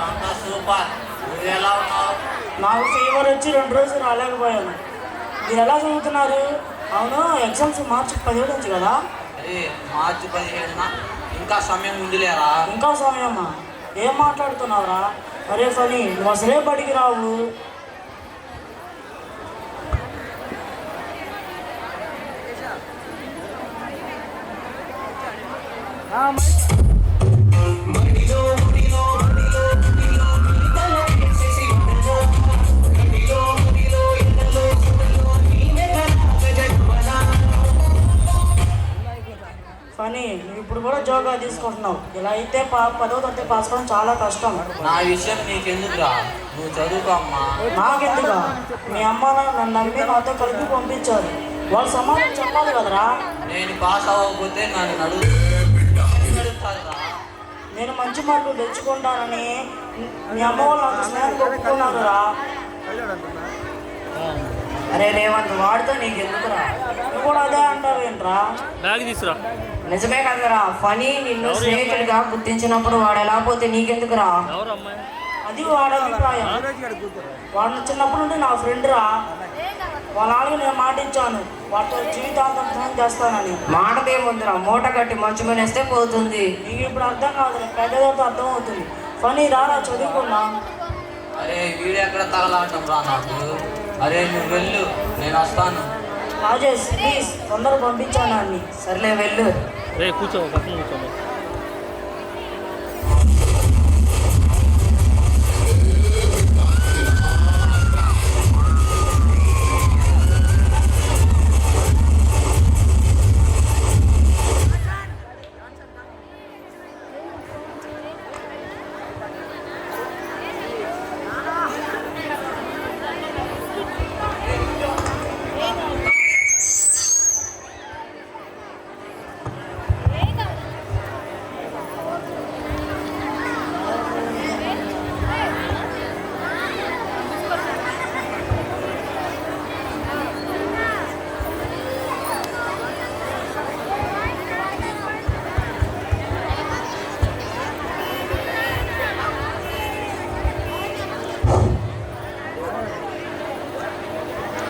అంతా సూపర్. నువ్వు ఎలా ఉన్నావు? నాకు ఫీవర్ వచ్చి 2 రోజులు రాలేకపోయాను. మీరు ఎలా చదువుతున్నారు? అవును, ఎగ్జామ్స్ మార్చి 17 నుంచి కదా? అరే మార్చి 17న ఇంకా సమయం ఉందిలేరా. ఇంకా సమయమా? ఏం మాట్లాడుతున్నావురా? అరే ఫనీ, నువ్వు అసలే బడికి రావు. ఫనీ, నువ్వు ఇప్పుడు కూడా జోగా తీసుకుంటున్నావు. ఇలా అయితే 10వ తరగతి పాస్ అవ్వడం చాలా కష్టం. నా విషయం నీకెందుకురా, నువ్వు చదువుకో అమ్మా. నాకెందుగా? మీ అమ్మ నన్ను నమ్మి నాతో కలిపి పంపించారు. వాళ్ళు సమాధానం చెప్పాలి కదరా. నేను పాస్ అవ్వకపోతే నన్ను అడుగుతారా? నేను మంచి మార్కులు తెచ్చుకుంటానని మీ అమ్మ వాళ్ళు నాకు స్నేహం ఒప్పుకున్నారురా. అరే రేవంత్, వాడితో నీకు ఎందుకురా? నువ్వు కూడా అదే అంటావు ఏంట్రా? బ్యాగ్ తీసురా. నిజమే కదరా, ఫనీ నిన్ను స్నేహితుడిగా గుర్తించినప్పుడు వాడు ఎలా పోతే నీకెందుకురా? ఎవరు అమ్మాయి? అది వాడి అభిప్రాయం. వాడిని చిన్నప్పటి నుండి నా ఫ్రెండ్ రా. వాళ్ళ నాన్నకి నేను మాట ఇచ్చాను, వాటితో జీవితాంతం స్నేహం చేస్తానని. మాటదేముందిరా, మూట కట్టి మంచు మనేస్తే పోతుంది. నీకు ఇప్పుడు అర్థం కాదు, పెద్దదతో అర్థం అవుతుంది. ఫనీ రారా, చదువుకున్నా. అరే వీడు ఎక్కడ తగలాటం రా నాకు. అరే నువ్వు వెళ్ళు, నేను వస్తాను. రాజేష్ ప్లీజ్ తొందరగా పంపించాను అన్ని. సర్లే వెళ్ళు. రే కూర్చో, పక్కన కూర్చోండి.